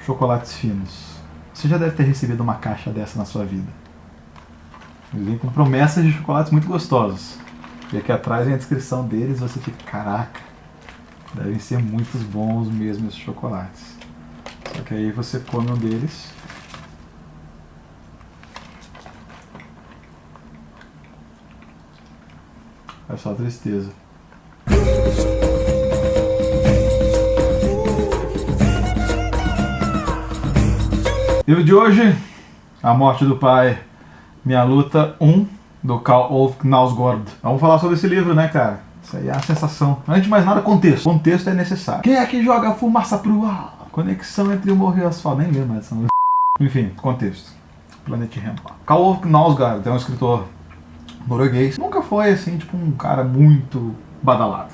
chocolates finos. Você já deve ter recebido uma caixa dessa na sua vida. Eles vêm com promessas de chocolates muito gostosos. E aqui atrás vem a descrição deles e você fica, caraca, devem ser muito bons mesmo esses chocolates. Só que aí você come um deles. É só tristeza. Livro de hoje, A Morte do Pai, Minha Luta 1, do Carl Ove Knausgård. Vamos falar sobre esse livro, né, cara? Isso aí é a sensação. Antes de mais nada, contexto. Contexto é necessário. Quem é que joga fumaça pro ar? Conexão entre o morro e o asfalto. Nem lembro mais. Enfim, contexto. Planeta Remo. Carl Ove Knausgård é um escritor norueguês. Nunca foi, assim, tipo, um cara muito badalado.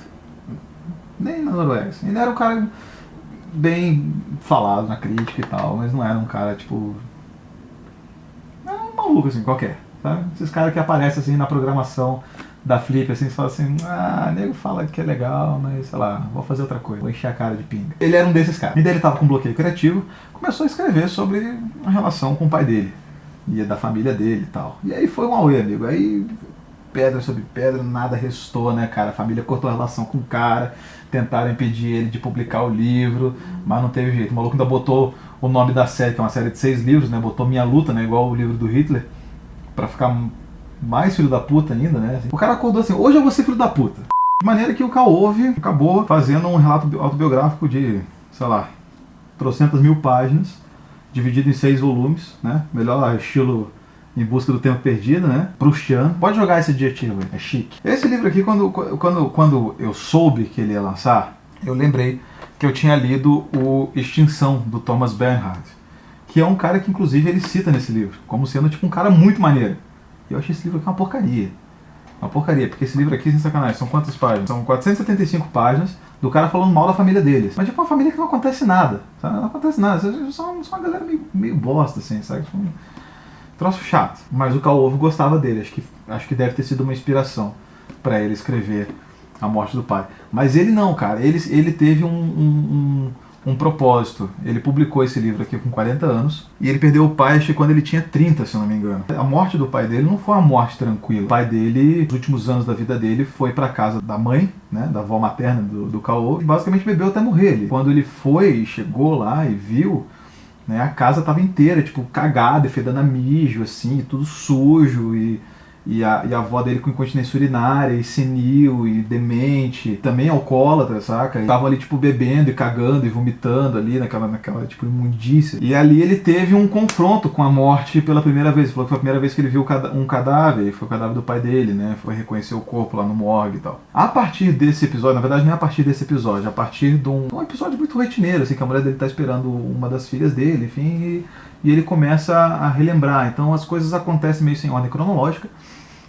Nem na Noruega. Assim. Ele era um cara bem falado na crítica e tal, mas não era um cara, tipo... Era um maluco, assim, qualquer, sabe? Esses caras que aparecem, assim, na programação da Flip, assim, você fala assim, nego fala que é legal, mas, sei lá, vou fazer outra coisa, vou encher a cara de pinga. Ele era um desses caras. E daí ele tava com bloqueio criativo, começou a escrever sobre a relação com o pai dele, e da família dele e tal. E aí foi um auê, amigo, aí... pedra sobre pedra, nada restou, né, cara? A família cortou a relação com o cara, tentaram impedir ele de publicar o livro, mas não teve jeito. O maluco ainda botou o nome da série, que é uma série de 6 livros, né? Botou Minha Luta, né? Igual o livro do Hitler, pra ficar mais filho da puta ainda, né? O cara acordou assim, hoje eu vou ser filho da puta. De maneira que o Carl Ove acabou fazendo um relato autobiográfico de, sei lá, trocentas mil páginas, dividido em 6 volumes, né? Melhor estilo Em Busca do Tempo Perdido, né? Proustiano. Pode jogar esse adjetivo aí, é chique. Esse livro aqui, quando eu soube que ele ia lançar, eu lembrei que eu tinha lido o Extinção, do Thomas Bernhard, que é um cara que, inclusive, ele cita nesse livro, como sendo, tipo, um cara muito maneiro. E eu achei esse livro aqui uma porcaria. Uma porcaria, porque esse livro aqui, sem sacanagem, são quantas páginas? São 475 páginas do cara falando mal da família deles. Mas, tipo, uma família que não acontece nada, sabe? Não acontece nada. São uma galera meio bosta, assim, sabe? Troço chato, mas o Carl Ove gostava dele, acho que deve ter sido uma inspiração para ele escrever A Morte do Pai. Mas ele não, cara, ele teve um propósito. Ele publicou esse livro aqui com 40 anos e ele perdeu o pai, acho que quando ele tinha 30, se eu não me engano. A morte do pai dele não foi uma morte tranquila. O pai dele, nos últimos anos da vida dele, foi para casa da mãe, né, da avó materna do Carl Ove, e basicamente bebeu até morrer. Quando ele foi, chegou lá e viu, né, a casa tava inteira, tipo, cagada, fedendo a mijo, assim, tudo sujo, e a avó dele com incontinência urinária, e senil, e demente, também alcoólatra, saca? E tava ali, tipo, bebendo e cagando e vomitando ali naquela tipo, imundícia. E ali ele teve um confronto com a morte pela primeira vez. Ele falou que foi a primeira vez que ele viu um cadáver, e foi o cadáver do pai dele, né? Foi reconhecer o corpo lá no morgue e tal. A partir desse episódio, na verdade não é a partir desse episódio, é a partir de um episódio muito rotineiro, assim, que a mulher dele tá esperando uma das filhas dele, enfim, e ele começa a relembrar. Então as coisas acontecem meio sem ordem cronológica,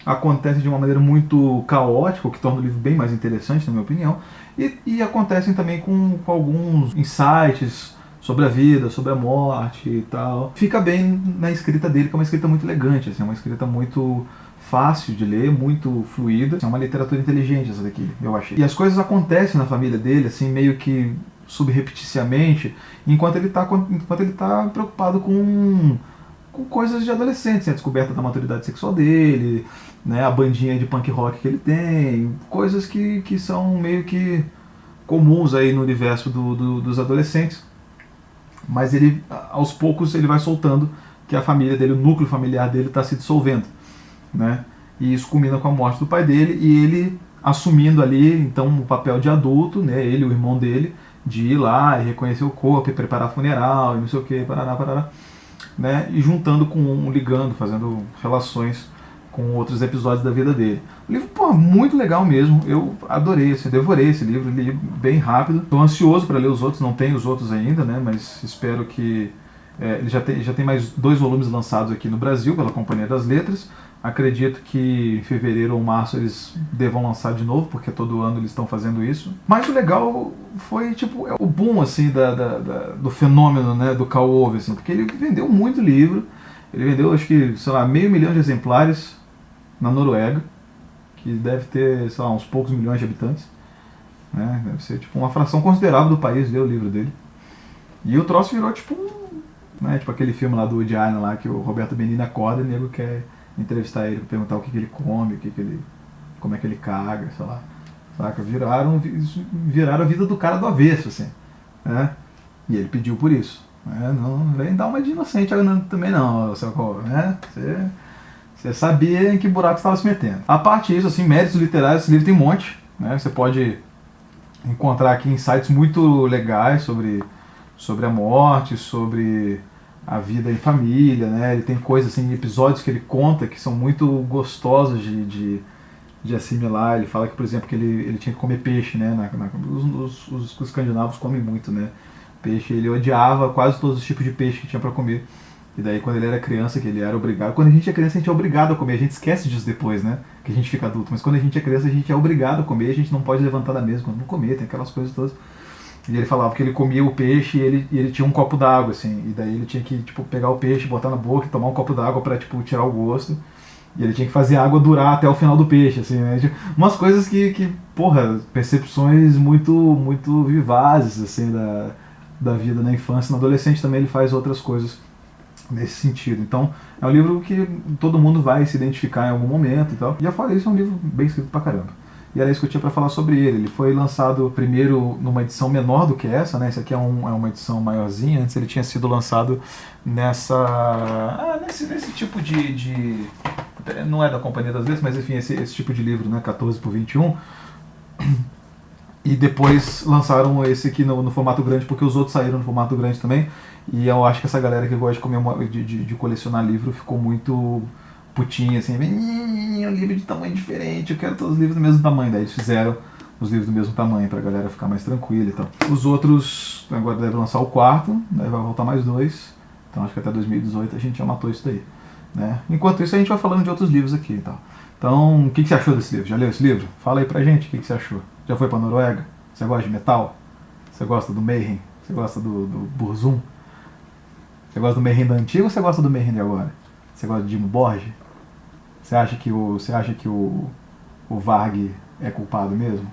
acontecem de uma maneira muito caótica, o que torna o livro bem mais interessante, na minha opinião, e acontecem também com alguns insights sobre a vida, sobre a morte e tal. Fica bem na escrita dele, que é uma escrita muito elegante, assim, é uma escrita muito fácil de ler, muito fluida. É uma literatura inteligente essa daqui, eu achei. E as coisas acontecem na família dele, assim, meio que subrepticiamente, enquanto ele tá preocupado com coisas de adolescente, assim, a descoberta da maturidade sexual dele, né, a bandinha de punk rock que ele tem, coisas que são meio que comuns aí no universo dos adolescentes. Mas ele, aos poucos, ele vai soltando que a família dele, o núcleo familiar dele está se dissolvendo, né? E isso culmina com a morte do pai dele e ele assumindo ali, então, o papel de adulto, né, ele e o irmão dele, de ir lá e reconhecer o corpo e preparar funeral e não sei o que, parará, né, e ligando, fazendo relações com outros episódios da vida dele. O livro, pô, muito legal mesmo, eu adorei, assim, devorei esse livro, li bem rápido. Estou ansioso para ler os outros, não tenho os outros ainda, né, mas espero que... ele já tem mais 2 volumes lançados aqui no Brasil, pela Companhia das Letras. Acredito que em fevereiro ou março eles devam lançar de novo, porque todo ano eles estão fazendo isso. Mas o legal foi, tipo, o boom, assim, do fenômeno, né, do Carl Ove, assim, porque ele vendeu muito livro. Ele vendeu, acho que, sei lá, 500 mil de exemplares na Noruega, que deve ter, sei lá, uns poucos milhões de habitantes, né? Deve ser, tipo, uma fração considerável do país ler o livro dele. E o troço virou, tipo, né? Tipo aquele filme lá do Woody Allen lá, que o Roberto Benigni acorda e o nego quer entrevistar ele pra perguntar o que ele come, como é que ele caga, sei lá. Saca? Viraram a vida do cara do avesso, assim. Né? E ele pediu por isso. Né? Não vem dar uma de inocente também não, sacou? Né? Você sabia em que buraco você estava se metendo. A parte disso, assim, méritos literários, esse livro tem um monte. Né? Você pode encontrar aqui insights muito legais sobre a morte, sobre a vida em família, né? Ele tem coisas, assim, episódios que ele conta que são muito gostosos de assimilar. Ele fala que, por exemplo, que ele tinha que comer peixe, né? Os escandinavos comem muito, né? Peixe, ele odiava quase todos os tipos de peixe que tinha para comer. E daí quando ele era criança, que ele era obrigado... Quando a gente é criança, a gente é obrigado a comer. A gente esquece disso depois, né? Que a gente fica adulto. Mas quando a gente é criança, a gente é obrigado a comer. A gente não pode levantar da mesa quando não comer. Tem aquelas coisas todas. E ele falava que ele comia o peixe e ele tinha um copo d'água, assim. E daí ele tinha que, tipo, pegar o peixe, botar na boca e tomar um copo d'água pra, tipo, tirar o gosto. E ele tinha que fazer a água durar até o final do peixe, assim, né? Tipo, umas coisas porra, percepções muito vivazes, assim, da vida na infância. No adolescente também ele faz outras coisas nesse sentido. Então, é um livro que todo mundo vai se identificar em algum momento e tal. E eu falei, isso é um livro bem escrito pra caramba. E era isso que eu tinha pra falar sobre ele. Ele foi lançado primeiro numa edição menor do que essa, né? Esse aqui é uma edição maiorzinha. Antes ele tinha sido lançado nesse tipo de... Não é da Companhia das Letras, mas enfim, esse tipo de livro, né? 14 por 21. E depois lançaram esse aqui no formato grande, porque os outros saíram no formato grande também. E eu acho que essa galera que gosta de colecionar livro ficou muito putinha, assim, um livro de tamanho diferente, eu quero todos os livros do mesmo tamanho. Daí eles fizeram os livros do mesmo tamanho pra galera ficar mais tranquila e tal. Os outros, agora deve lançar o quarto, daí vai voltar mais 2. Então acho que até 2018 a gente já matou isso daí. Né? Enquanto isso a gente vai falando de outros livros aqui e tal. Então, o que você achou desse livro? Já leu esse livro? Fala aí pra gente o que você achou. Já foi pra Noruega? Você gosta de metal? Você gosta do Mayhem? Você gosta do Burzum? Você gosta do Mayhem da antiga ou você gosta do Mayhem de agora? Você gosta de Dimmu Borgir? Você acha que o Varg é culpado mesmo?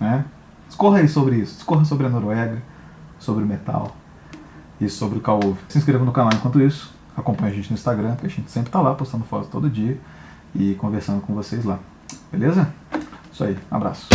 Né? Discorra aí sobre isso. Discorra sobre a Noruega, sobre o metal e sobre o Call-Off. Se inscreva no canal enquanto isso. Acompanhe a gente no Instagram, porque a gente sempre tá lá postando fotos todo dia e conversando com vocês lá. Beleza? Isso aí. Abraço.